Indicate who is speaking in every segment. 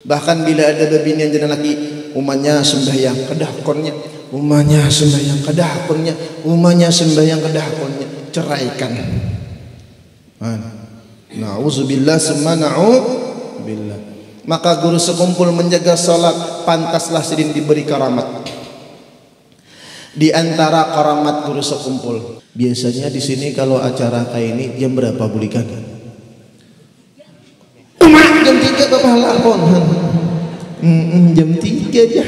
Speaker 1: Bahkan bila ada babinian jana laki, umanya sembahyang kedah konnya, umanya sembahyang kedah konnya, umanya sembahyang kedah konnya, ceraikan. Nauzubillah summa na'udzubillah. Maka guru sekumpul menjaga salat, pantaslah sidin diberi karamat. Di antara karamat guru sekumpul, biasanya di sini kalau acara kayak ini jam berapa bulikan? Jam 3 bapak lapon. Jam 3 aja.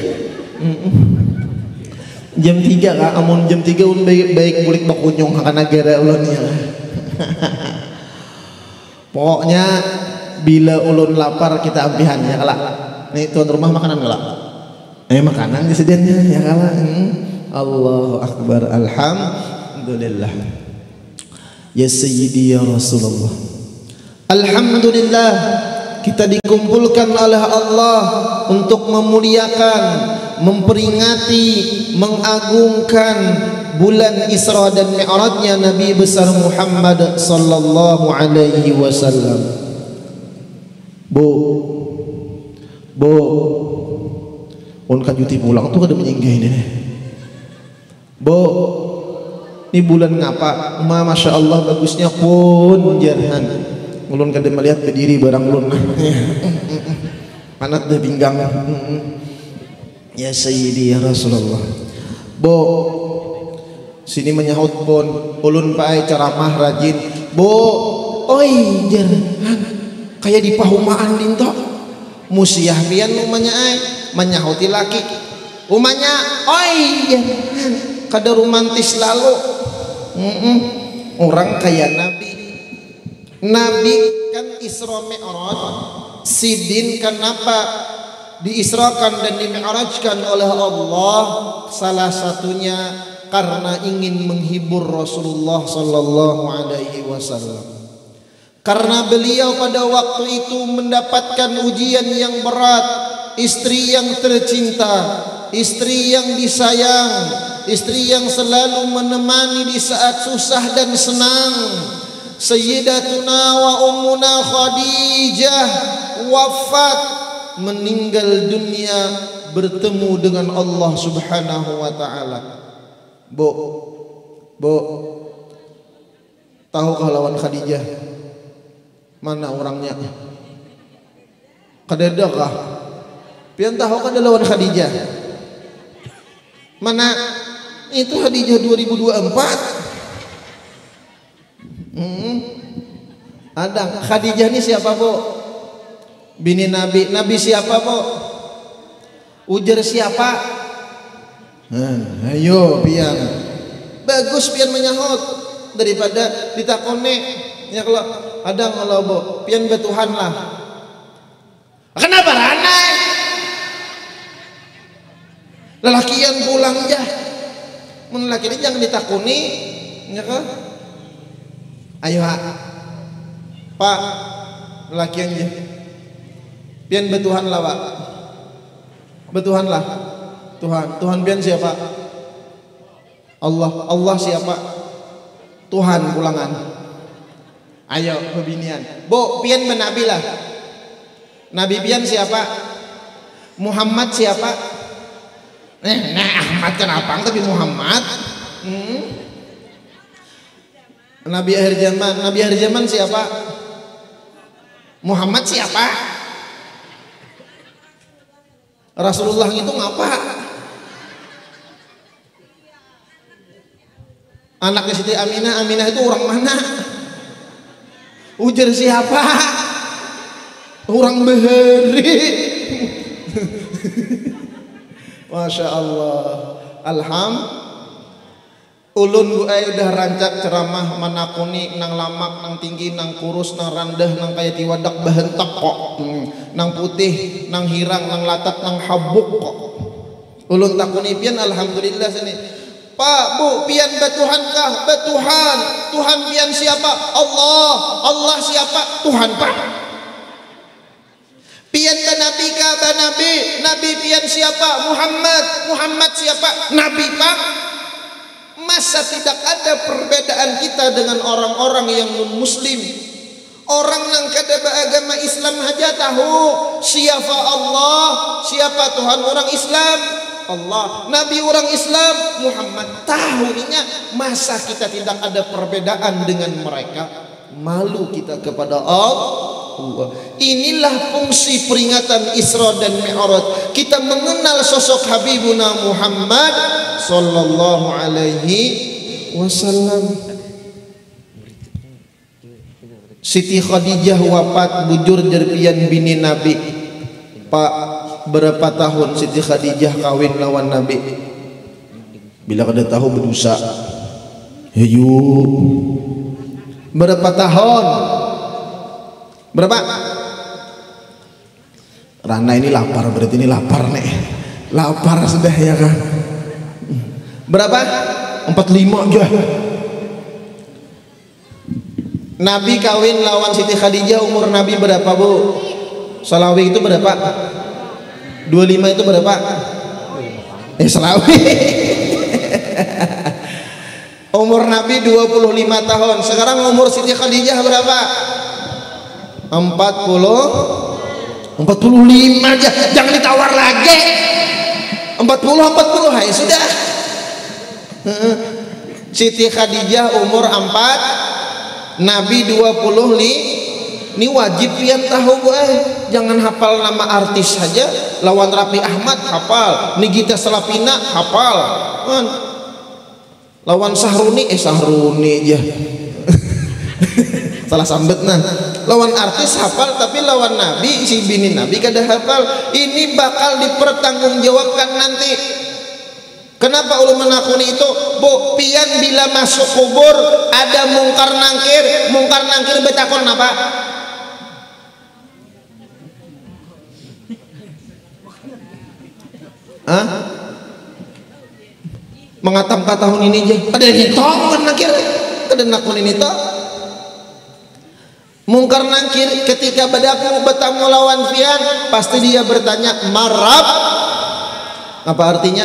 Speaker 1: Jam 3 kak, amun jam 3 un baik bulik bakunyong akan negara ulun ya. Pokoknya bila ulun lapar kita ampihan ya kalak. Nih tuan rumah makanan kalak. Makanan disediaannya ya kalak. Allahu akbar, alhamdulillah. Ya sayyidi ya Rasulullah. Alhamdulillah kita dikumpulkan oleh Allah untuk memuliakan, memperingati, mengagungkan bulan Isra dan Mi'rajnya Nabi besar Muhammad sallallahu alaihi wasallam. Bu, on kajuti pulang tuh kada menyinggah ini. Bu, ini bulan ngapa? Masya Allah bagusnya pun jarhan. Ulun kada melihat berdiri barang ulun. Panat dah pinggang. Ya Sayyidi ya Rasulullah. Bu, sini menyahut pun ulun pae ceramah rajin. Bu, oi jarhan. Kayak di pahumaan dinto. Musiah pian umanya ai menyahuti laki. Umanya oi jarhan. Kada romantis lalu. Orang kayak Nabi kan Isra Mi'raj. Sidin kenapa diisrakan dan dimi'rajkan oleh Allah? Salah satunya karena ingin menghibur Rasulullah sallallahu alaihi wasallam. Karena beliau pada waktu itu mendapatkan ujian yang berat, istri yang tercinta, istri yang disayang, istri yang selalu menemani di saat susah dan senang. Sayyidatuna wa ummuna Khadijah wafat, meninggal dunia bertemu dengan Allah Subhanahu wa taala. Bu, tahu lawan Khadijah? Mana orangnya? Kadadakah? Pian tahu kada lawan Khadijah? Mana itu Khadijah 2024? Ada Khadijah ini siapa bu? Bini Nabi. Nabi siapa bu? Ujar siapa? Ayo pian. Bagus pian menyahut daripada ditakone. Ya kalau ada kalau bu pian betuhan lah. Kenapa ranai? Lelakian pulang jah. Mun laki ini jangan ditakuni. Ya kan? Ayo Pak, laki aja. Pian betuhan lah Pak. Betuhan lah. Tuhan pian siapa? Allah siapa? Tuhan pulangan. Ayo pebinian. Bu, pian menabi lah. Nabi pian siapa? Muhammad siapa? Ahmad kenapa? Tapi Muhammad. Nabi akhir zaman siapa? Muhammad siapa? Rasulullah itu ngapa? Anaknya Siti Aminah itu orang mana? Ujar siapa? Orang Bahari. Masya Allah. Ulun udah rancak ceramah manakuni nang lamak, nang tinggi, nang kurus, nang randah, nang kaya tiwadak bahentak kok, nang putih, nang hirang, nang latat, nang habuk kok. Ulun takuni pian alhamdulillah sini. Pak, Bu, pian betuhan kah? Betuhan. Tuhan pian siapa? Allah. Allah siapa? Tuhan Pak. Pian banabi kah? Banabi. Nabi pian siapa? Muhammad. Muhammad siapa? Nabi Pak. Masa tidak ada perbedaan kita dengan orang-orang yang non muslim, Orang nang kada beragama Islam aja tahu siapa Allah, siapa Tuhan orang Islam, Allah. Nabi orang Islam Muhammad tahu inya. Masa kita tidak ada perbedaan dengan mereka? Malu kita kepada Allah. Inilah fungsi peringatan Isra dan Mi'raj. Kita mengenal sosok Habibuna Muhammad sallallahu alaihi wasallam. Siti Khadijah wafat bujur jerpian bini Nabi. Pak, berapa tahun Siti Khadijah kawin lawan Nabi? Bila kada tahu berdosa. Yuk. Berapa tahun? Berapa? Rana ini lapar, berarti ini lapar nih. Lapar sudah ya kan? Berapa? 45 aja. Nabi kawin lawan Siti Khadijah umur Nabi berapa, Bu? Salawi itu berapa? 25 itu berapa? Salawi. Umur Nabi 25 tahun. Sekarang umur Siti Khadijah berapa? 45 aja. Jangan ditawar lagi. 40 hai sudah. Siti Khadijah umur 4, Nabi 20. Ini wajib pian tahu gue. Jangan hafal nama artis saja. Lawan Raffi Ahmad hafal, Nigita Slavina hafal, lawan Sahruni Sahruni aja. Salah sambet nah. Lawan artis hafal, tapi lawan Nabi si bini Nabi kada hafal. Ini bakal dipertanggungjawabkan nanti. Kenapa ulun menakuni itu? Bu, pian bila masuk kubur ada mungkar nangkir betakon apa? Hah? Mengatam ka tahun ini aja. Ada hito mungkar nangkir. Ada nakun ini toh. Mungkar nangkir ketika bertemu lawan pian, pasti dia bertanya marab. Apa artinya?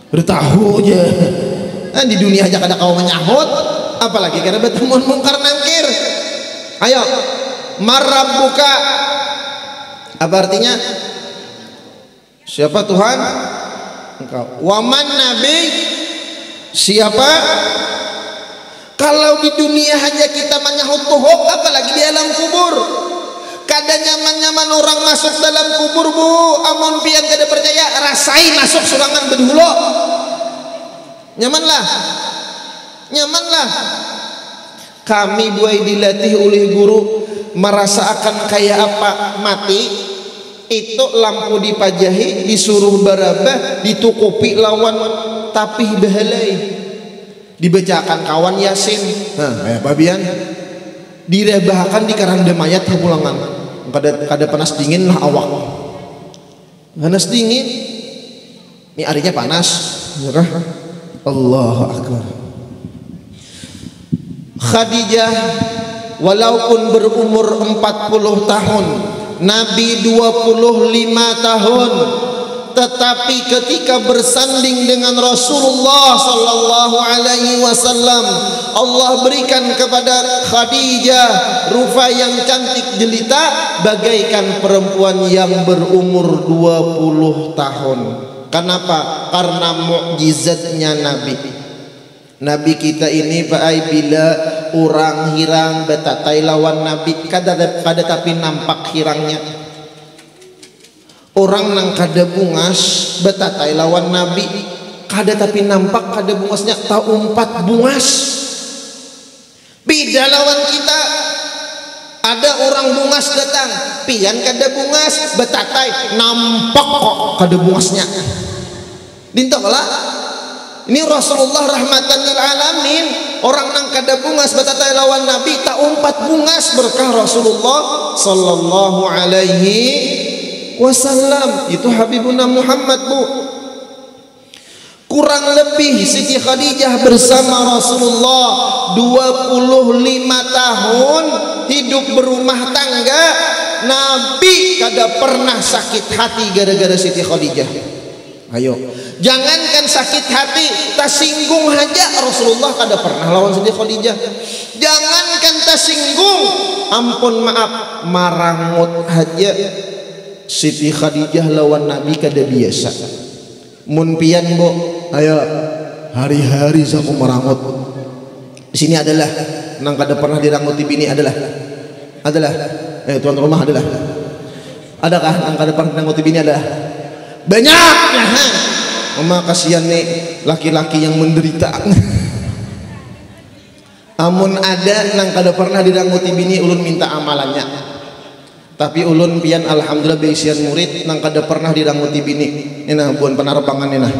Speaker 1: Bertahu aja. Di dunia aja kada kau menyahut, apalagi karena bertemu mungkar nangkir. Ayo, marab buka. Apa artinya? Siapa Tuhan? Engkau. Waman Nabi? Siapa? Kalau di dunia hanya kita menyahut tuhuk, apalagi di alam kubur. Kada nyaman-nyaman orang masuk dalam kubur, Bu. Amun pian kada percaya, rasai masuk surangan bedhulo. Nyamanlah. Kami buai dilatih oleh guru merasa akan kayak apa mati. Itu lampu dipajahi, disuruh barabah, ditukupi lawan tapih bahalai. Dibacakan kawan Yasin. Kayak babian. Direbahkan di karanda mayat kepulangan. Kada panas dingin lah awak. Panas dingin. Ini harinya panas, ya kah? Allahu akbar. Khadijah walaupun berumur 40 tahun, Nabi 25 tahun, tetapi ketika bersanding dengan Rasulullah sallallahu alaihi wasallam, Allah berikan kepada Khadijah rupa yang cantik jelita bagaikan perempuan yang berumur 20 tahun. Kenapa? Karena mukjizatnya Nabi. Nabi kita ini Pak Ai bila orang hirang betatai lawan Nabi kada tapi nampak hirangnya. Orang nang kada bungas betatai lawan Nabi kada tapi nampak kada bungasnya. Tahu 4 bungas. Beda lawan kita. Ada orang bungas datang, pian kada bungas betatai nampak kok kada bungasnya. Dintolah. Ini Rasulullah rahmatan lil alamin. Orang nang kada bungas betatai lawan Nabi tak 4 bungas berkah Rasulullah sallallahu alaihi wasallam. Itu Habibuna Muhammad, Bu. Kurang lebih Siti Khadijah bersama Rasulullah 25 tahun hidup berumah tangga. Nabi kada pernah sakit hati gara-gara Siti Khadijah. Ayo, jangankan sakit hati, tersinggung aja Rasulullah kada pernah lawan Siti Khadijah. Jangankan kan tersinggung, ampun maaf marangut aja. Siti Khadijah lawan Nabi kada biasa. Mun pian bo, ayo hari-hari aku merangut. Di sini adalah nang kada pernah diranguti bini adalah tuan rumah adalah. Adakah nang kada pernah diranguti bini adalah? Banyak. Mama kasihan nih laki-laki yang menderita. Amun ada nang kada pernah diranguti bini ulun minta amalannya. Tapi ulun pian alhamdulillah beisian murid nang kada pernah diranguti bini. Ini nah buan penarapangan ini nah.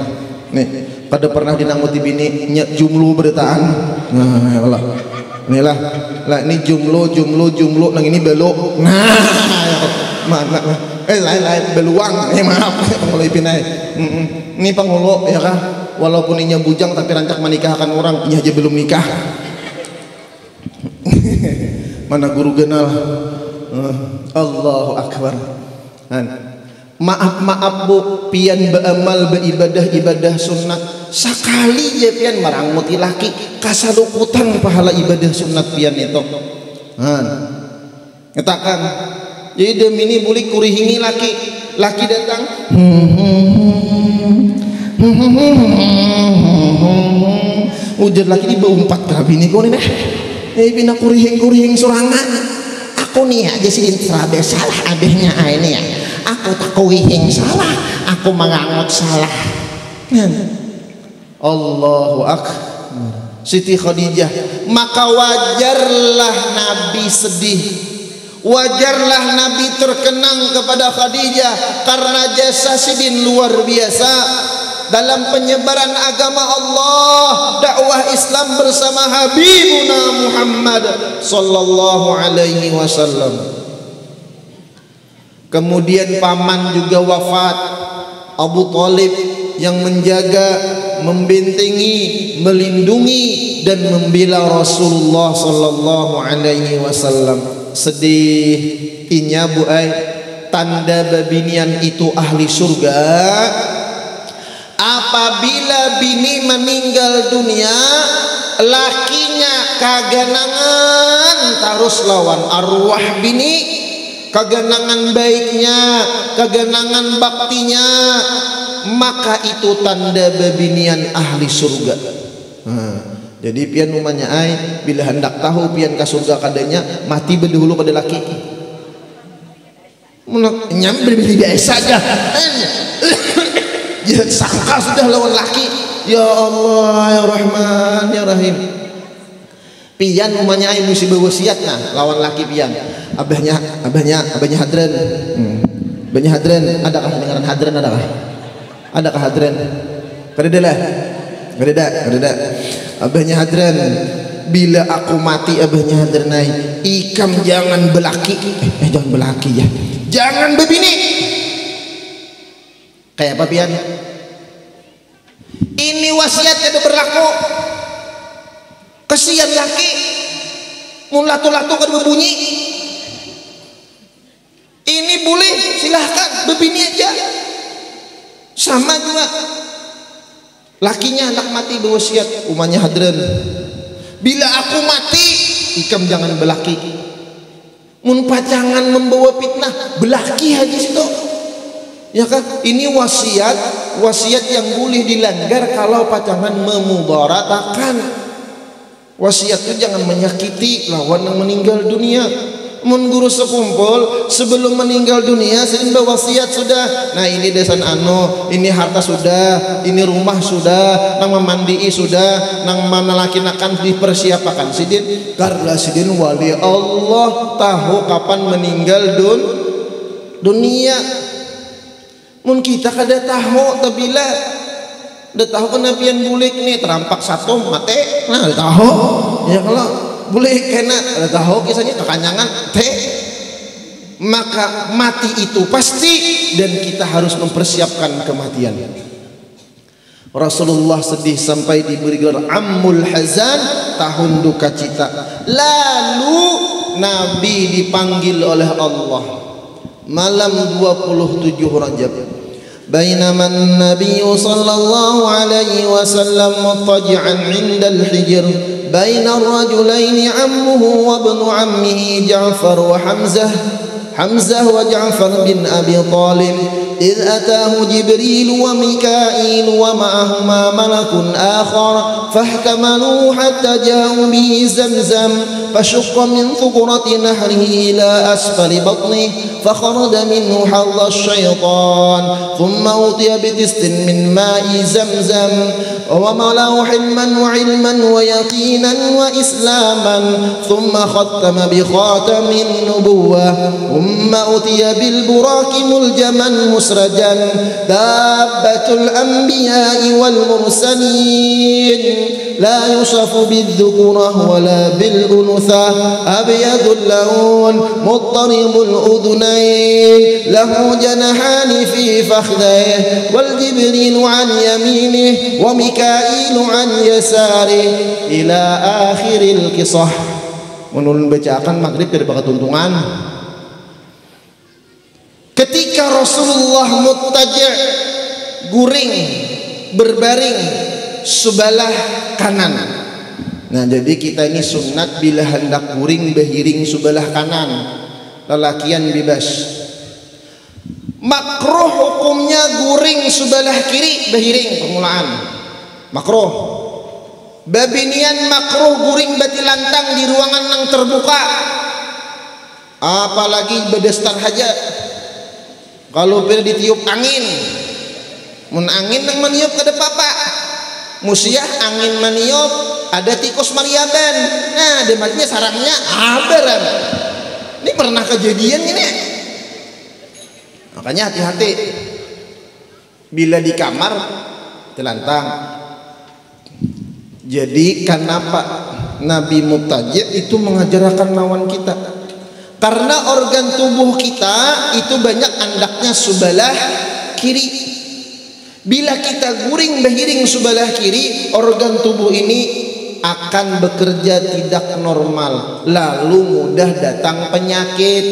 Speaker 1: Nih, kada pernah diranguti bini nya jumlu bertaan. Nah, ya Allah. Inilah. Lah ini jumlu nang ini belok. Nah, mana lain beluang. Maaf pengulo ipinai. Ini pengulo ya kah? Walaupun inya bujang tapi rancak menikahkan orang, inya aja belum nikah. Mana guru genal. Allahu Akbar. Maaf bu, pian beramal beribadah sunat sekali je pian maranguti laki kasalukutan pahala ibadah sunat pian itu. Katakan, jadi demi ini boleh kurihingi laki datang. Ujar laki ini berumpat kabi nih kau nih. Pina kurihing surangan. Aku nih aja sih interabe salah adehnya ini ya. Aku tak kuihing salah, aku mengangut salah. Allahu Akbar. Siti Khadijah, maka wajarlah Nabi sedih. Wajarlah Nabi terkenang kepada Khadijah karena jasa Sidin luar biasa dalam penyebaran agama Allah, dakwah Islam bersama Habibuna Muhammad sallallahu alaihi wasallam. Kemudian paman juga wafat, Abu Thalib yang menjaga, membentengi, melindungi dan membela Rasulullah sallallahu alaihi wasallam. Sedih inya bu ai, tanda babinian itu ahli surga. Apabila bini meninggal dunia, lakinya kaganangan terus lawan arwah bini, kaganangan baiknya, kaganangan baktinya, maka itu tanda babinian ahli surga. Jadi pian umanya ai bila hendak tahu pian ka surga kadanya mati berdahulu pada laki. Munak nyamber biasa aja. Ya sangka sudah lawan laki. Ya Allah ya Rahman ya Rahim. Pian umanya ai mesti berwasiat nah lawan laki pian. Abahnya hadran. Abahnya hadran, adakah dengaran hadran adakah? Adakah hadran? Kadeda. Abahnya hadran. Bila aku mati abahnya hadranai, ikam jangan belaki. Jangan belaki ya. Jangan bebini. Kayak apa pian? Ini wasiat itu berlaku. Kesian laki mun latu-latu kan berbunyi. Ini boleh silahkan bebini aja. Sama juga lakinya anak mati berwasiat umanya hadran. Bila aku mati ikam jangan belaki. Mun pacangan membawa fitnah belaki aja situ. Ya kan, ini wasiat yang boleh dilanggar kalau pacangan memudaratakan. Wasiat itu jangan menyakiti lawan yang meninggal dunia. Mun guru sekumpul sebelum meninggal dunia sedang berwasiat sudah. Nah ini desan ini harta sudah, ini rumah sudah, nang memandii sudah, nang manalakinakan dipersiapkan sidin. Karena sidin wali Allah tahu kapan meninggal dunia. Mun kita kada tahu tabila udah tahu kena pian bulik nih terampak satu mate nah udah tahu ya kalau bulik kena udah tahu kisahnya kekanyangan maka mati itu pasti dan kita harus mempersiapkan kematian. Rasulullah sedih sampai diberi gelar Ammul Hazan, tahun duka cita. Lalu Nabi dipanggil oleh Allah malam 27 Rajab. بينما النبي صلى الله عليه وسلم مضطجعا عند الحجر بين الرجلين عمه وابن عمه جعفر وحمزة وجعفر بن أبي طالب إذ أتاه جبريل وميكائيل ومعهما ملك آخر فاحتملوه حتى جاءوا به زمزم فشق من ثغرة نهره إلى أسفل بطنه فخرج منه حظ الشيطان ثم أوتي بدست من ماء زمزم وملاه حلما وعلما ويقينا وإسلاما ثم ختم بخاتم النبوة ثم أتي بالبراق ملجما مسرجا دابة الأنبياء والمرسلين لا يوصف بالذكورة ولا بالأنثى أبيض اللون مضطرب الأذنين له جناحان في فخذيه والجبريل عن يمينه وميكائيل عن يساره إلى آخر القصة. Menurun bacaan maghrib tidak bakal tuntungan. Ketika Rasulullah muttaji' guring berbaring sebelah kanan. Nah, jadi kita ini sunat bila hendak guring behiring sebelah kanan, lelakian bebas. Makruh hukumnya guring sebelah kiri behiring permulaan. Makruh. Babinian makruh guring bati lantang di ruangan yang terbuka. Apalagi bedestar haja. Kalau bila ditiup angin, mun angin nang maniup kada papa. Musiah angin maniup ada tikus mariaban. Nah, dematnya sarangnya aberan. Ini pernah kejadian ini. Makanya hati-hati bila di kamar telantang. Jadi kenapa Nabi Muttaji' itu mengajarkan lawan kita? Karena organ tubuh kita itu banyak andaknya sebelah kiri. Bila kita guring behiring sebelah kiri, organ tubuh ini akan bekerja tidak normal, lalu mudah datang penyakit.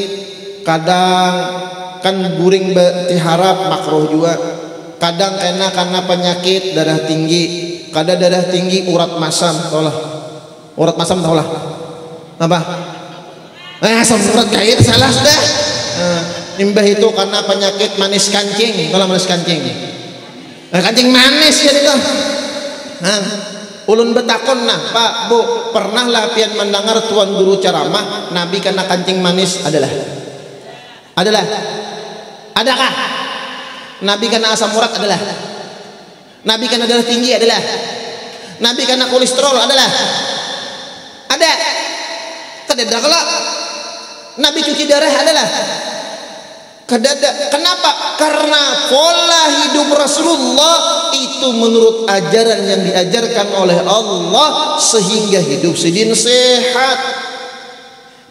Speaker 1: Kadang kan guring berharap makruh juga. Kadang karena penyakit darah tinggi. Kadang darah tinggi urat masam, taulah. Urat masam taulah. Apa? Asam urat gaib salah sudah. Limbah itu karena penyakit manis kancing. Kalau manis kancing. Kancing manis ya itu. Ulun betakon nah, Pak, Bu, pernah lapian mendengar tuan guru ceramah Nabi karena kancing manis adalah? Adakah? Nabi karena asam urat adalah? Nabi karena darah tinggi adalah? Nabi karena kolesterol adalah? Ada? Kadada kalau Nabi cuci darah adalah? Kadada. Kenapa? Karena pola hidup Rasulullah itu menurut ajaran yang diajarkan oleh Allah sehingga hidup sidin sehat.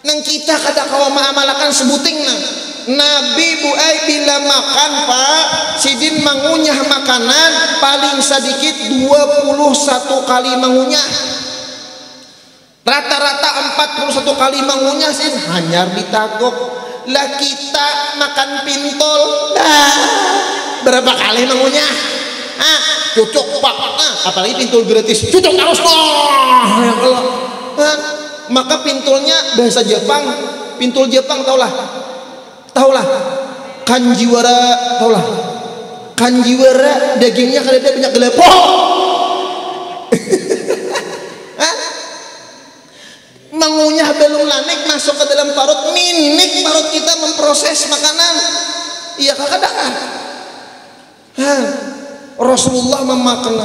Speaker 1: Nang kita kada kawa maamalakan sebuting nang Nabi buai bila makan Pak sidin mengunyah makanan paling sedikit 21 kali mengunyah. Rata-rata 41 kali mengunyah sih hanyar ditagok. Lah kita makan pintol berapa kali mengunyah? Cucuk Pak. Apalagi pintol gratis. Cucuk terus ya Allah. Maka pintolnya bahasa Jepang. Pintol Jepang taulah kanjiwara, taulah kanjiwara dagingnya kadang banyak gelepok. Mengunyah belum lanik masuk ke dalam parut, minik parut kita memproses makanan. Iya kadang Rasulullah memakan.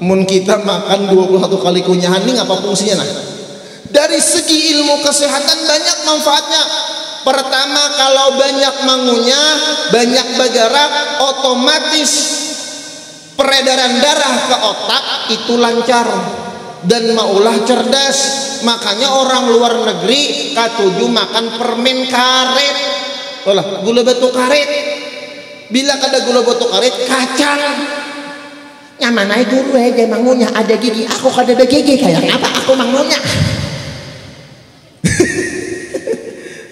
Speaker 1: Mun kita makan 21 kali kunyahan ini apa fungsinya nah? Dari segi ilmu kesehatan banyak manfaatnya. Pertama, kalau banyak mengunyah, banyak bergerak, otomatis peredaran darah ke otak itu lancar dan maulah cerdas. Makanya orang luar negeri katuju makan permen karet. Olah, gula batu karet. Bila kada gula batu karet, kacang. Nyamanai dulu aja mengunyah ada gigi. Aku kada ada gigi, kayak apa aku mengunyah?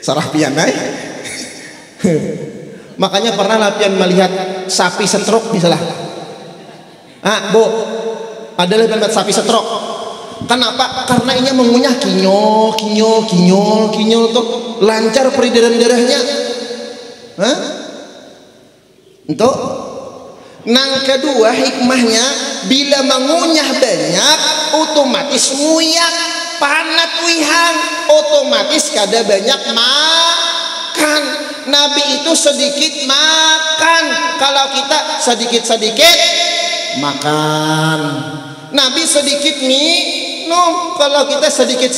Speaker 1: Sarah pianai. Makanya pernah latihan melihat sapi setruk misalnya. Bu, ada latihan melihat sapi setruk. Kenapa? Karena ini mengunyah kinyol tuh lancar peredaran darahnya. Untuk nang kedua hikmahnya, bila mengunyah banyak otomatis nguyak panat wihang, otomatis kada banyak makan. Nabi itu sedikit makan, kalau kita sedikit makan. Nabi sedikit minum, kalau kita sedikit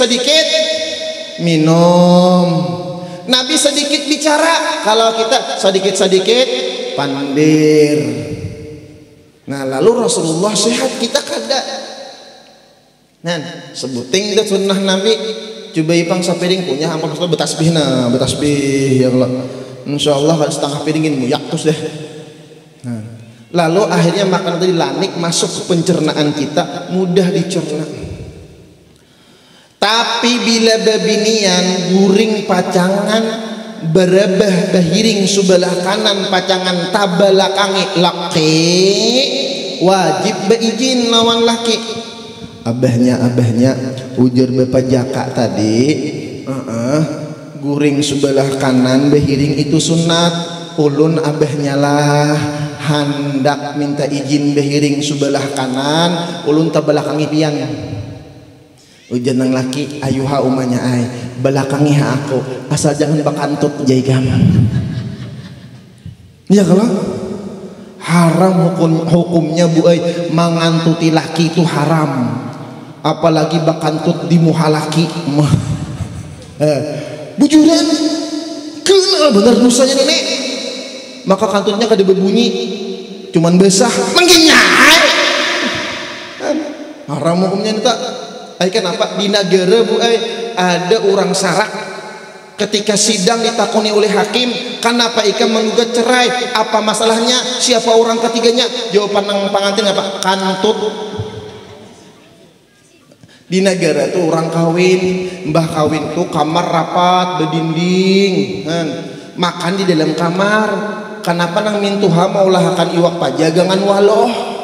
Speaker 1: minum. Nabi sedikit bicara, kalau kita sedikit pandir. Nah, lalu Rasulullah sehat, kita kada. Nah, sebuting itu sunnah Nabi. Coba ipang sapiring punya hampir betasbih ya Allah. Insyaallah kalau setengah piringin muyak terus deh. Nah, lalu akhirnya makanan tadi lanik masuk ke pencernaan kita, mudah dicerna. Tapi bila babinian guring pacangan berebah bahiring sebelah kanan pacangan tabalakangi laki, wajib beizin lawan laki. Abahnya ujar bapak jaka tadi, guring sebelah kanan bahiring itu sunat. Ulun abahnya lah hendak minta izin bahiring sebelah kanan, ulun tabalakangi pian. Ujar nang laki, ayuha umanya ay belakangi aku, asal jangan bakantut jai gaman. Ya kalau haram hukumnya bu ay, mangantuti laki itu haram, apalagi bakantut di muha laki. Bujuran kenal benar dosanya nenek, maka kantutnya kada berbunyi, cuman basah mengginyai. Haram hukumnya itu. Kenapa di negara bu ada orang sarak ketika sidang ditakoni oleh hakim, kenapa ikan menggugat cerai, apa masalahnya, siapa orang ketiganya? Jawaban nang pangantin apa? Kantut. Di negara tuh orang kawin, mbah kawin tuh kamar rapat berdinding, makan di dalam kamar. Kenapa nang mintuha mau lahakan iwak pajagangan waloh?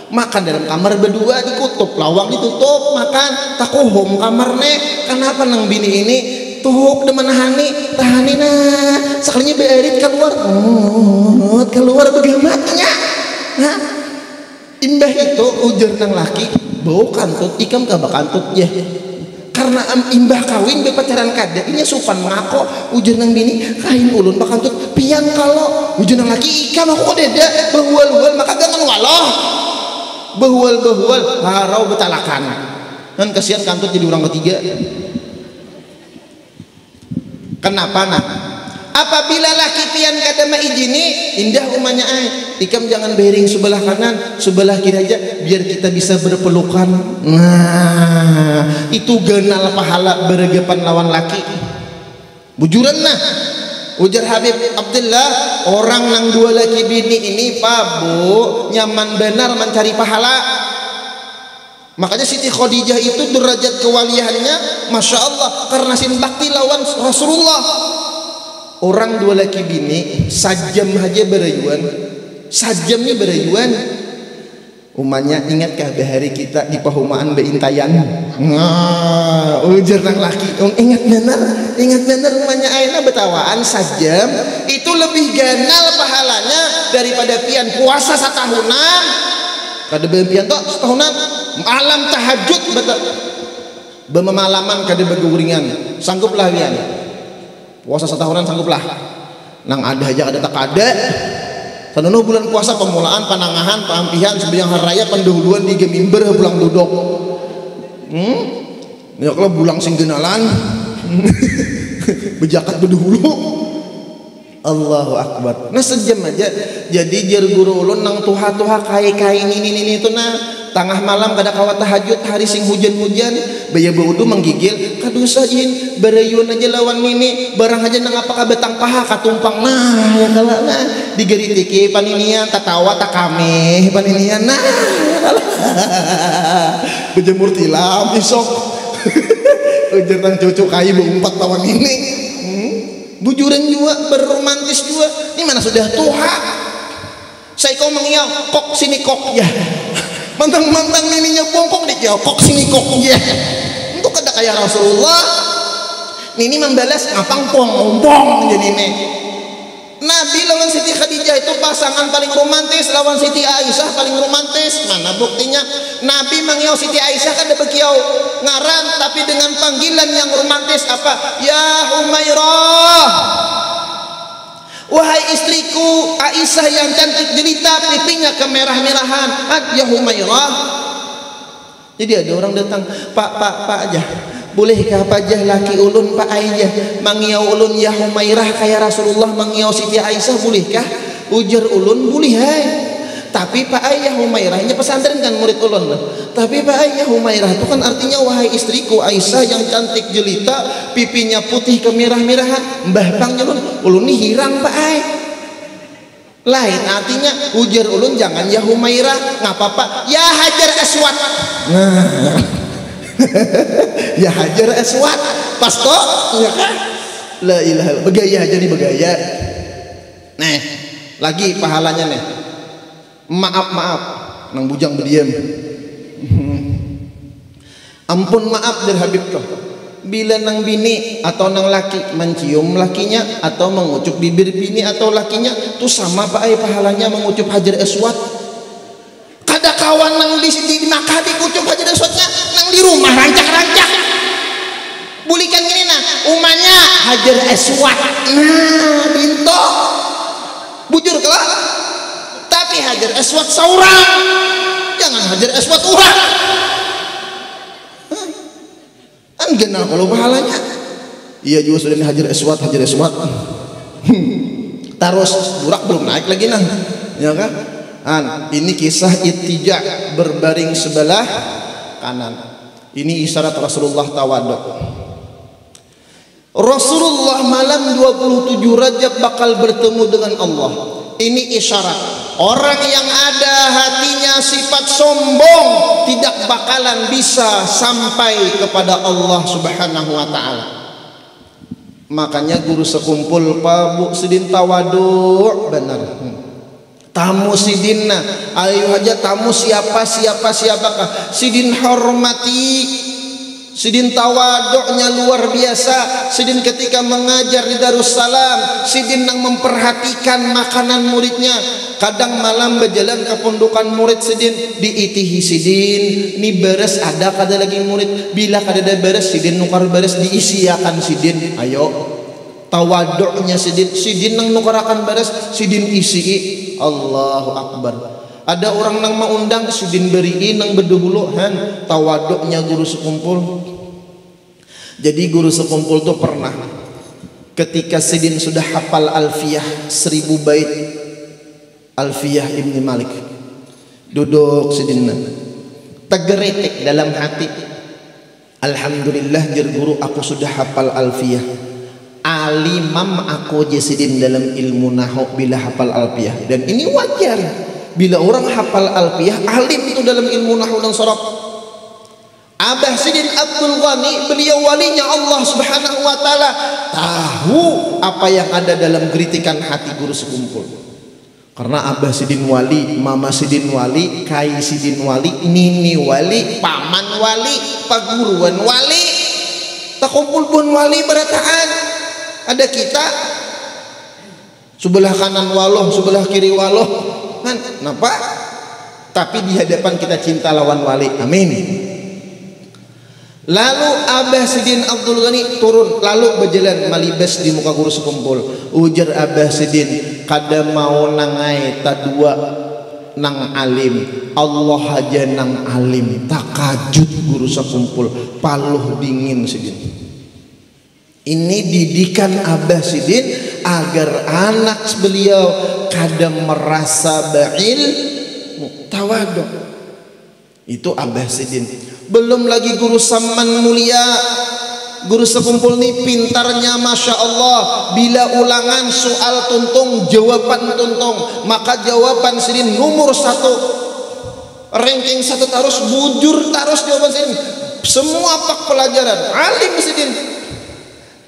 Speaker 1: Makan dalam kamar berdua dikutup, lawang ditutup, makan takuhum kamarnya. Kenapa nang bini ini tuhuk demen tahani nah sekalinya berit keluar bagaimana? Imbah itu ujar nang laki bau kantut ikam kabak kantut ya, karena imbah kawin be pacaran kada ini supan mengako. Ujar nang bini kain ulun bakantut pian, kalau ujar nang laki ikam aku deda bahual maka jangan waloh bahual harau betalakan kan, kasihan kantut jadi orang ketiga. Kenapa nah? Apabila laki pian kada maijini indah umanya ikam jangan bering sebelah kanan sebelah kiri aja biar kita bisa berpelukan. Nah itu genal pahala beregepan lawan laki. Bujuran nah ujar Habib Abdullah, orang nang dua laki bini ini pak bu nyaman benar mencari pahala. Makanya Siti Khadijah itu derajat kewaliannya Masya Allah karena sin bakti lawan Rasulullah. Orang dua laki bini sajam aja berayuan, sajam nih berayuan. Umanya ingat kah bahari kita di pahumaan beintayan? Ujar nang laki, ingat benar umanya aina betawaan sajam itu lebih ganal pahalanya daripada pian puasa setahunan. Kada pian toh setahunan malam tahajud betul. Bemalaman kada beguringan, sangguplah pian. Puasa setahunan sangguplah. Nang ada aja kada tak ada. Sanono bulan puasa pemulaan, panangahan, pampihan, sembahyang hari raya, pendahuluan di gemimber pulang duduk. Ya kalau bulang sing genalan, bejakat berdahulu. Allahu Akbar. Nah sejam aja. Jadi jar guru ulun nang tuha-tuha kai ini itu nah. Tengah malam kada kawat tahajud hari sing hujan-hujan baya baudu menggigil kadusa jin berayun aja lawan mini barang aja nang apakah betang paha katumpang nah ya kala nah digeritiki paninian tatawa takame paninian nah bejemur tilam isok ujar nang cucu kai beumpat lawan ini bujuran juga, berromantis juga. Ini mana sudah tua. Saya kau mengiau, kok sini kok ya. Mantang-mantang nininya bongkok dia, kok sini kok ya. Untuk kada kayak Rasulullah. Nini membalas ngapang pong jadi nih. Nabi lawan Siti Khadijah itu pasangan paling romantis, lawan Siti Aisyah paling romantis. Mana buktinya? Nabi mengiau Siti Aisyah kan ada begiau ngaran, tapi dengan panggilan yang romantis apa? Ya Humairah, wahai istriku Aisyah yang cantik jelita, pipinya kemerah-merahan. Ya Humairah. Jadi ada orang datang, Pak aja, bolehkah pajah laki ulun Pak aja mangiau ulun ya Humairah kayak Rasulullah mangiau Siti Aisyah, bolehkah? Ujar ulun boleh hai. Tapi Pak ayah Humairahnya pesantren kan murid ulun. Tapi Pak ayah Humairah itu kan artinya wahai istriku Aisyah yang cantik jelita, pipinya putih kemerah-merahan. Mbah bang ulun nih hirang Pak ay. Lain artinya ujar ulun jangan ya Humairah, ngapa-apa ya Hajar Aswad. Nah. Ya Hajar Aswad pas kok ya kan. La ilaha begaya aja nih begaya. Nah, lagi pahalanya nih. Maaf nang bujang berdiam. Ampun maaf dari Habib kau. Bila nang bini atau nang laki mencium lakinya atau mengucup bibir bini atau lakinya tuh sama Pak ay pahalanya mengucup Hajar Aswad. Kada kawan nang di Makkah dikucup Hajar Aswadnya nang di rumah rancak-rancak. Bulikan gini nah, umanya Hajar Aswad. Nah, binto. Bujur kelak. Tapi Hajar Aswad seorang. Jangan Hajar Aswad orang. Genal kalau pahalanya. Iya juga sudah Hajar Aswad. Terus burak belum naik lagi nah. Ya kan? Ini kisah ittija berbaring sebelah kanan. Ini isyarat Rasulullah tawaduk. Rasulullah malam 27 Rajab bakal bertemu dengan Allah. Ini isyarat. Orang yang ada hatinya sifat sombong tidak bakalan bisa sampai kepada Allah Subhanahu wa taala. Makanya guru sekumpul Pak Bu Sidin tawaduk benar. Tamu sidinna, ayo aja tamu siapakah Sidin hormati. Sidin tawaduknya luar biasa. Sidin ketika mengajar di Darussalam, Sidin nang memperhatikan makanan muridnya. Kadang malam berjalan ke pondokan murid Sidin, diitihi Sidin, ni beres ada kada lagi murid. Bila kada ada beres Sidin nukar beres diisiakan Sidin. Ayo tawaduknya Sidin nang nukarakan beres Sidin isi. Allahu Akbar. Ada orang nang maundang Sidin beriin nang bedahuluhan. Tawaduknya guru sekumpul. Jadi guru sekumpul tuh pernah ketika Sidin sudah hafal Alfiyah 1000 bait Alfiyah Ibni Malik, duduk Sidin tegeretek dalam hati, alhamdulillah jer guru aku sudah hafal Alfiyah. Alimam aku Sidin dalam ilmu nahwu bila hafal Alfiyah, dan ini wajar bila orang hafal Alfiyah alim itu dalam ilmu nahwu dan sharaf. Abah Sidin Abdul Ghani beliau walinya Allah Subhanahu wa taala, tahu apa yang ada dalam geritikan hati guru sekumpul. Karena Abah Sidin wali, Mama Sidin wali, Kai Sidin wali, Nini wali, Paman wali, Paguruan wali, takumpul pun wali berataan. Ada kita sebelah kanan waloh, sebelah kiri waloh kan, kenapa? Tapi di hadapan kita cinta lawan wali, amin. Lalu Abah Sidin Abdul Ghani turun, lalu berjalan malibas di muka guru sekumpul. Ujar Abah Sidin, kada mau nangai tadua nang alim, Allah aja nang alim. Takajud guru sekumpul, paluh dingin Sidin. Ini didikan Abah Sidin agar anak beliau kada merasa ba'il tawaduk. Itu Abah Sidin. Belum lagi guru Saman mulia, guru sekumpul ini pintarnya Masya Allah. Bila ulangan soal tuntung, jawaban tuntung, maka jawaban Sidin nomor 1, ranking 1 terus, bujur terus jawaban Sidin. Semua pak pelajaran alim Sidin.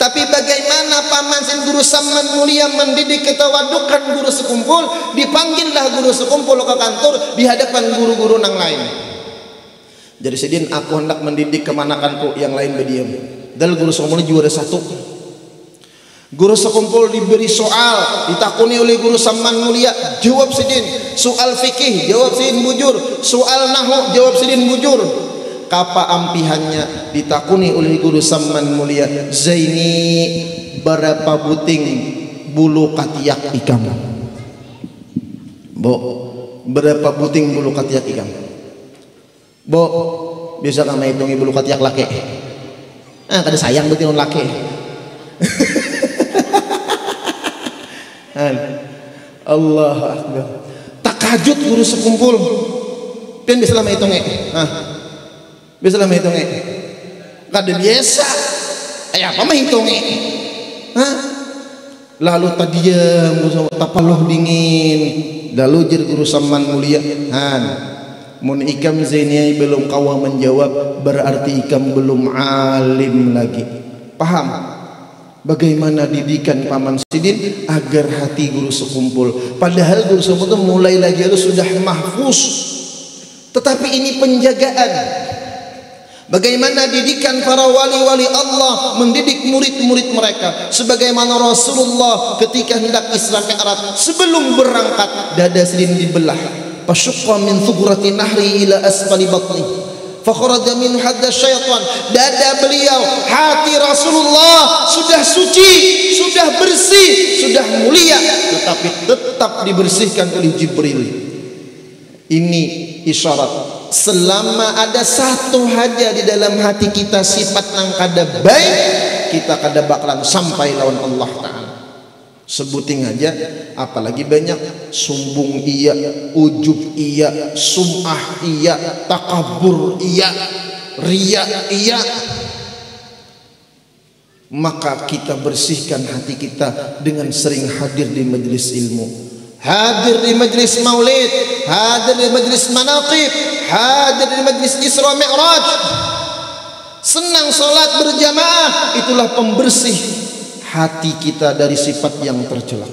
Speaker 1: Tapi bagaimana paman sin guru Saman mulia mendidik ketawadukan guru sekumpul, dipanggillah guru sekumpul ke kantor di hadapan guru-guru nang lain. Jadi sedin aku hendak mendidik kemanakanku, yang lain berdiam. Dal guru sekumpul juara satu. Guru sekumpul diberi soal, ditakuni oleh guru Saman mulia, jawab sedin. Soal fikih, jawab sedin bujur. Soal nahwu, jawab sedin bujur. Kapa ampihannya, ditakuni oleh guru Saman mulia, Zaini berapa buting bulu katiak ikam? Bo, berapa buting bulu katiak ikam? Bo, biasa kami hitungi bulu katiak laki. Kada sayang betul laki. Allah Akbar. Takajud guru sekumpul. Pian bisa lama hitungnya. Bisa lama hitungnya. Kada biasa. Apa mah hitungnya? Lalu tadiam tapaloh dingin. Lalu jir guru Saman mulia. Mun ikam Zaini belum kawa menjawab, berarti ikam belum alim lagi. Paham? Bagaimana didikan paman sidin agar hati guru sekumpul, padahal guru sekumpul itu mulai lagi itu sudah mahfuz, tetapi ini penjagaan. Bagaimana didikan para wali-wali Allah mendidik murid-murid mereka, sebagaimana Rasulullah ketika hendak Isra Mi'raj, sebelum berangkat dada sidin dibelah, fasyaqqa min thugrati nahri ila asfali batni fakharaja min hadda syaitan. Dada beliau, hati Rasulullah sudah suci, sudah bersih, sudah mulia, tetapi tetap dibersihkan oleh Jibril. Ini isyarat selama ada satu haja di dalam hati kita sifat nang kada baik, kita kada bakalan sampai lawan Allah Ta'ala. Sebuting aja, apalagi banyak sombong iya, ujub iya, sum'ah iya, takabur iya, riya iya. Maka kita bersihkan hati kita dengan sering hadir di majelis ilmu, hadir di majelis maulid, hadir di majelis manaqib, hadir di majelis Isra Mi'raj. Senang salat berjamaah, itulah pembersih hati kita dari sifat yang tercela.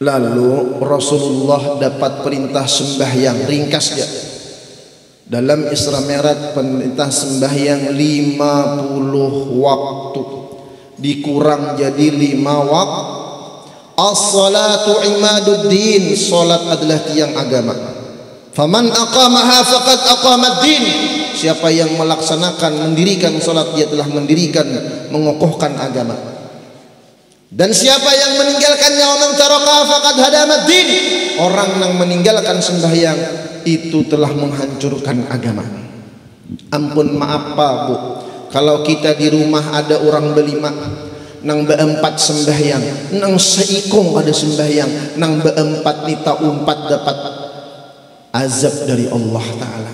Speaker 1: Lalu Rasulullah dapat perintah sembahyang, ringkasnya dalam Isra Mi'raj, perintah sembahyang 50 waktu dikurang jadi 5 waktu. As-salatu imaduddin, salat adalah tiang agama. Faman aqamaha faqad aqamad-din. Siapa yang melaksanakan, mendirikan salat, dia telah mendirikan, mengokohkan agama. Dan siapa yang meninggalkannya, wa man taraka faqad hadamad-din. Orang yang meninggalkan sembahyang itu telah menghancurkan agama. Ampun maaf Pak Bu, kalau kita di rumah ada orang berlima, nang beempat sembahyang, nang seikong ada sembahyang, nang beempat nita umpat dapat azab dari Allah Ta'ala.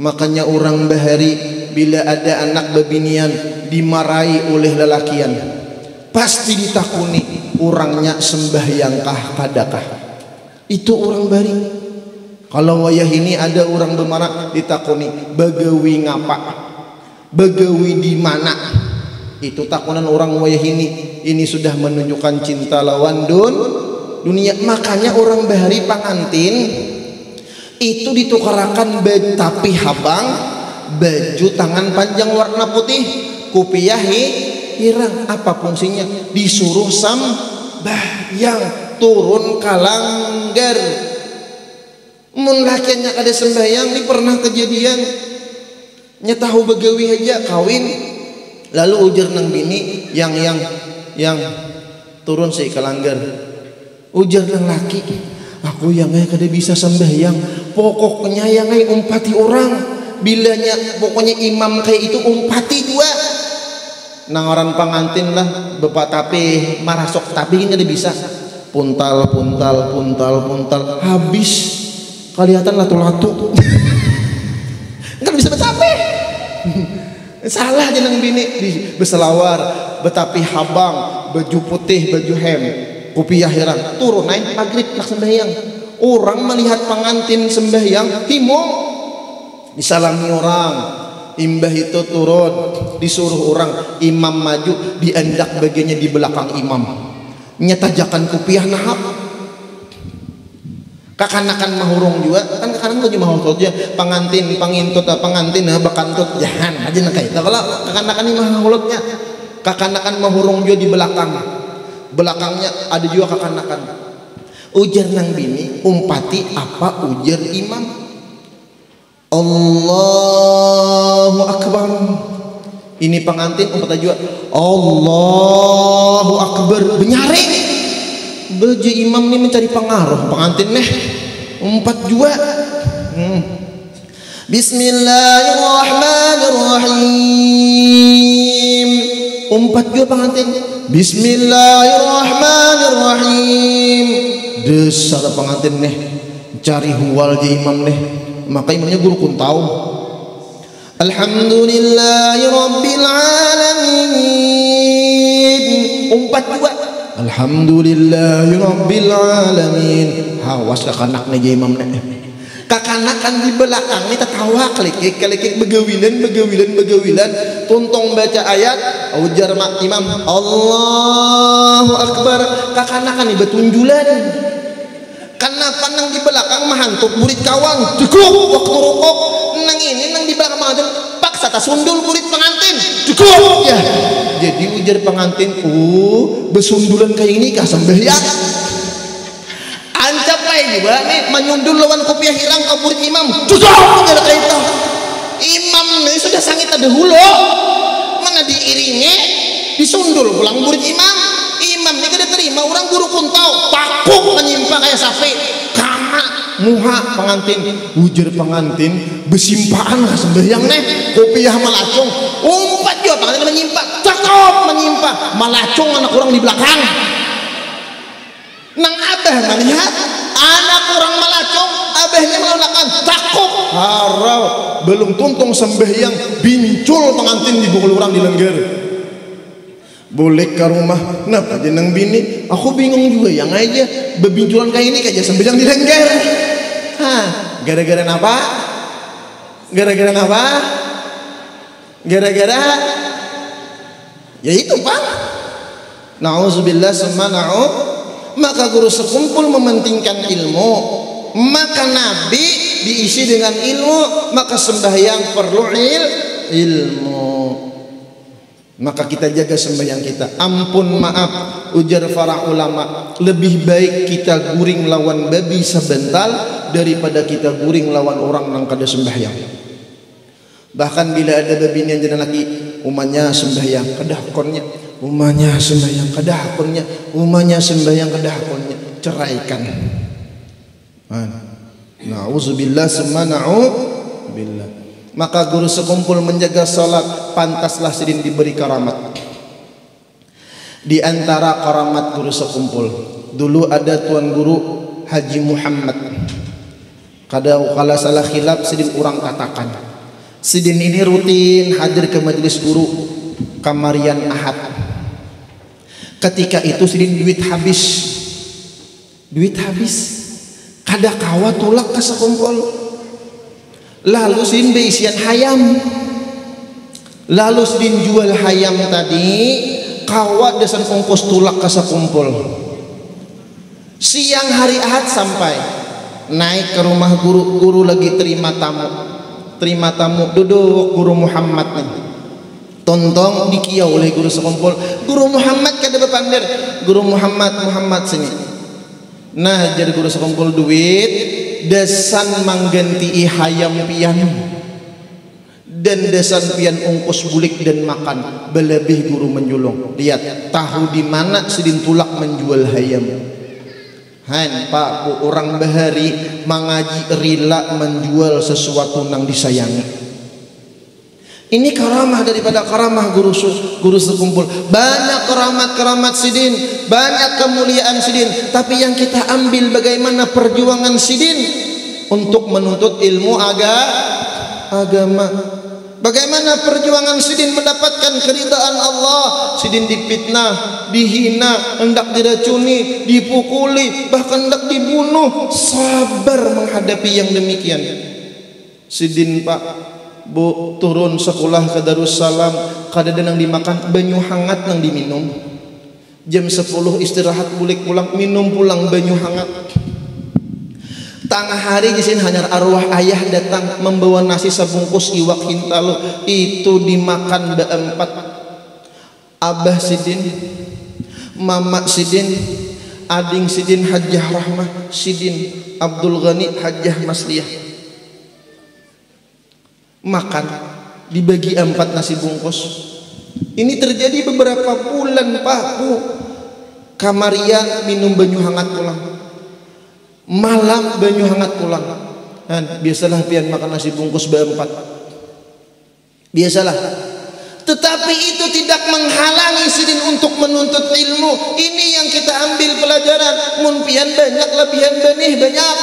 Speaker 1: Makanya orang bahari bila ada anak bebinian dimarahi oleh lelakian, pasti ditakuni orangnya sembahyangkah kadakah. Itu orang bahari. Kalau wayah ini ada orang bermarah, ditakuni bagawi ngapa, bagawi di mana. Itu takunan orang wayah ini sudah menunjukkan cinta lawan dunia. Makanya orang bahari pangantin itu ditukarakan tapi habang, baju tangan panjang warna putih, kupiah hirang. Apa fungsinya? Disuruh sembahyang, turun kalanggar. Mun lakiannya kada sembahyang, ini pernah kejadian nyetahu begawi aja kawin, lalu ujar nang bini yang turun si kalanggar, ujar nang laki, aku yang kada bisa sembahyang, pokoknya yang umpati orang, bilanya pokoknya imam kayak itu umpati dua. Nang orang pangantin lah bapak tapi marah sok tapi ini ada bisa puntal habis kelihatan latu-latu. Nggak bisa betape. Salah aja nang bini di beselawar betapi habang, baju putih, baju hem, kopiah hirang, turun naik maghrib nak sembahyang. Orang melihat pengantin sembahyang himong, disalami orang, Imbah itu turun, disuruh orang imam maju, diandak bagiannya di belakang imam. Nyetajakan kupiah nahap. Kakanakan mahurung juga, kan kakanakan tuh mahurung aja, pengantin, pangintut, pengantin, bakantut, jahan aja nak itu. Kalau kakanakan ini mahurungnya, kakanakan mahurung juga di belakang. Belakangnya ada juga kakanakan. Ujar nang bini, umpati apa ujar imam? Allahu Akbar. Ini pengantin umpat juga Allahu Akbar. Benyaring beje imam nih mencari pengaruh pengantin nih umpat juga. Bismillahirrahmanirrahim. Umpat juga pengantin. Bismillahirrahmanirrahim. Desar pengantin nih cari huwal di imam nih. Maka imamnya guru pun tahu. Alhamdulillahi rabbil alamin. Umpat juga Alhamdulillahi rabbil alamin. Hawas kakanakan aja imamnya. Kakanakan di belakang ini tertawa kelekek begawilan. Tuntong baca ayat ujar imam Allahu Akbar. Kakanakan ini betunjulan. Karena pandang di belakang mahantuk murid kawan cukup waktu rokok nang ini nang di belakang pengantin paksa tak sundul murid pengantin cukup ya. Jadi ujar pengantin besundulan kayak ini kah sembahyang ancap kayak juga nih menyundul lawan kopiah hilang ke murid imam cukup ujar kayak itu imam nih sudah sangit ada hulu mana diiringi disundul pulang murid imam ini kada terima orang guru pun tahu takut menyimpang kayak sapi kama muha pengantin ujar pengantin besimpaan lah sembahyang nih kopiah malacung umpat juga pengantin menyimpang cakep menyimpang malacung anak orang di belakang nang abah melihat anak orang malacung abahnya melolakan takut harau belum tuntung sembahyang bincul pengantin di bukul orang di lengger. Boleh ke rumah, kenapa jeneng bini? Aku bingung juga yang aja bebinculan kayak ini kayak sembahyang di lengger. Gara-gara apa? Gara-gara apa? Gara-gara ya itu pak. Nauzubillah summa na'ud. Maka guru sekumpul mementingkan ilmu, maka nabi diisi dengan ilmu, maka sembahyang perlu ilmu. Maka kita jaga sembahyang kita. Ampun maaf ujar para ulama, lebih baik kita guring lawan babi sebental daripada kita guring lawan orang nang kada sembahyang. Bahkan bila ada babi yang jadi lagi umanya sembahyang kedakonnya, umanya sembahyang kedakonnya, umanya sembahyang kedakonnya, ceraikan. Nauzubillah summa na'udzubillah. Maka guru sekumpul menjaga salat, pantaslah sidin diberi karamat. Di antara karamat guru sekumpul, dulu ada tuan guru Haji Muhammad. Kalau salah khilaf sidin orang katakan, sidin ini rutin hadir ke majelis guru Kamarian Ahad. Ketika itu sidin duit habis, kada kawa tulak ke sekumpul. Lalu sidin beisian hayam, lalu sidin jual hayam tadi kawa desan ongkos tulak kasa kumpul. Siang hari Ahad sampai naik ke rumah guru lagi terima tamu duduk guru Muhammad nih tontong dikiau oleh guru sekumpul. Guru Muhammad kada bepander, guru Muhammad sini. Nah jadi guru sekumpul duit desan mengganti hayam pian dan desan pian ongkos bulik dan makan berlebih guru menjulung. Lihat tahu di mana sidin tulak menjual hayam. Pak orang bahari mengaji rila menjual sesuatu nang disayangi. Ini karamah daripada karamah guru sekumpul. Banyak keramat sidin, banyak kemuliaan sidin. Tapi yang kita ambil bagaimana perjuangan sidin untuk menuntut ilmu agama. Bagaimana perjuangan sidin mendapatkan keridhaan Allah. Sidin dipitnah, dihina, hendak diracuni, dipukuli, bahkan hendak dibunuh. Sabar menghadapi yang demikian. Sidin pak Bu turun sekolah ke Darussalam kada nang dimakan banyu hangat nang diminum. Jam 10 istirahat bulik pulang minum pulang banyu hangat. Tengah hari jisin hanyar arwah ayah datang membawa nasi sebungkus iwak hintalo, itu dimakan berempat. Abah Sidin, Mama Sidin, ading Sidin Hajjah Rahmah, Sidin Abdul Ghani Hajjah Masliyah. Makan dibagi 4 nasi bungkus. Ini terjadi beberapa bulan Pak Bu. Kamarian minum banyu hangat pulang, malam banyu hangat pulang. Biasalah pian makan nasi bungkus berempat, biasalah. Tetapi itu tidak menghalangi Sidin untuk menuntut ilmu. Ini yang kita ambil pelajaran. Mun pian banyak lebihan benih banyak,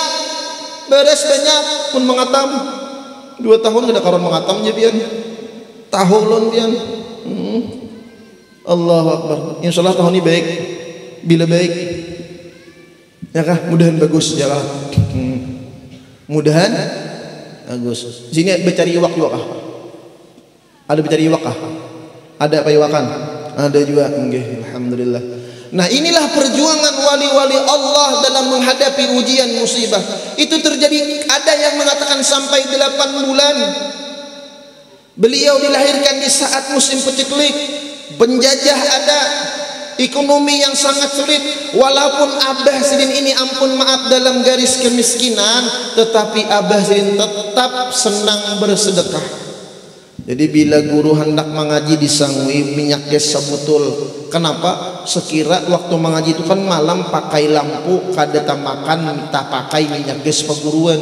Speaker 1: beres banyak. Mun mengatam 2 tahun kada karon mengatam je pian, tahun pian. Allahu Akbar. Insyaallah tahun ini baik. Bila baik, ya kah? Mudahan bagus, ya kah? Mudahan bagus. Sini bercari iwak juga kah? Ada bercari iwak kah? Ada apa iwakan? Ada juga. Nggih, alhamdulillah. Nah, inilah perjuangan wali-wali Allah dalam menghadapi ujian musibah. Itu terjadi, ada yang mengatakan sampai 8 bulan. Beliau dilahirkan di saat musim paceklik, penjajah ada, ekonomi yang sangat sulit. Walaupun Abah Sidin ini ampun maaf dalam garis kemiskinan, tetapi Abah Sidin tetap senang bersedekah. Jadi bila guru hendak mengaji disangui minyak gas sebutul. Kenapa? Sekira waktu mengaji itu kan malam pakai lampu, kada tamakan minta pakai minyak gas perguruan.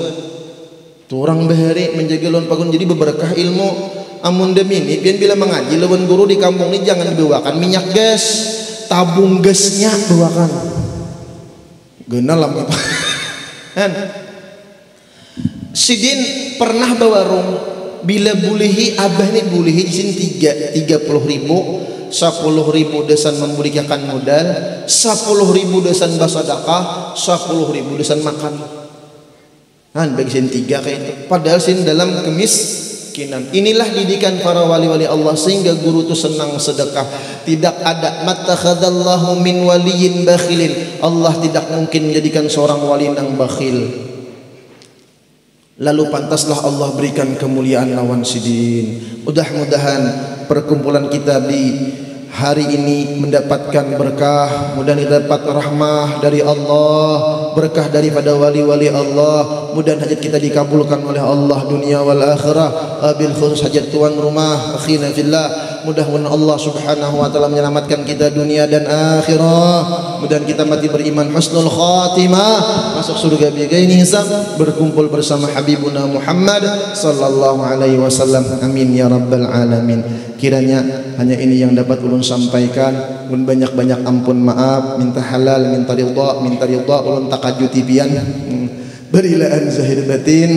Speaker 1: Tu orang bahari menjaga lawan pagun, jadi berberkah ilmu. Amun demi ini pian bila mengaji lawan guru di kampung ini jangan dibawakan minyak gas, tabung gasnya bawakan. Genal lah kan. Sidin pernah bawa rum. Bila bulihi Abah ini bulihi izin 30.000, 10.000 desan memberikan modal, 10.000 desan bersedekah, 10.000 desan makan. Kan bagi sin 3 kayak itu. Padahal sin dalam kemiskinan. Inilah didikan para wali-wali Allah sehingga guru itu senang sedekah. Tidak ada mattakhadallahu min waliyin bakhilin. Allah tidak mungkin menjadikan seorang wali yang bakhil. Lalu pantaslah Allah berikan kemuliaan lawan Sidin. Mudah-mudahan perkumpulan kita di hari ini mendapatkan berkah, mudah dapat rahmah dari Allah, berkah daripada wali-wali Allah. Mudah hajat kita dikabulkan oleh Allah dunia wal akhirah. Abil khusus hajat tuan rumah akhina fillah. Mudah-mudahan Allah Subhanahu wa taala menyelamatkan kita dunia dan akhirah. Mudah kita mati beriman husnul khatimah, masuk surga bighairi hisab, berkumpul bersama Habibuna Muhammad sallallahu alaihi wasallam. Amin ya rabbal alamin. Kiranya hanya ini yang dapat ulun sampaikan. Ulun banyak-banyak ampun maaf, minta halal, minta ridha ulun takajuti pian. Barilah an zahir batin.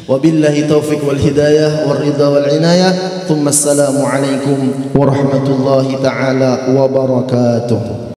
Speaker 1: Wabillahi taufiq wal hidayah wal ridha wal inayah. Thumma assalamu alaikum warahmatullahi taala wabarakatuh.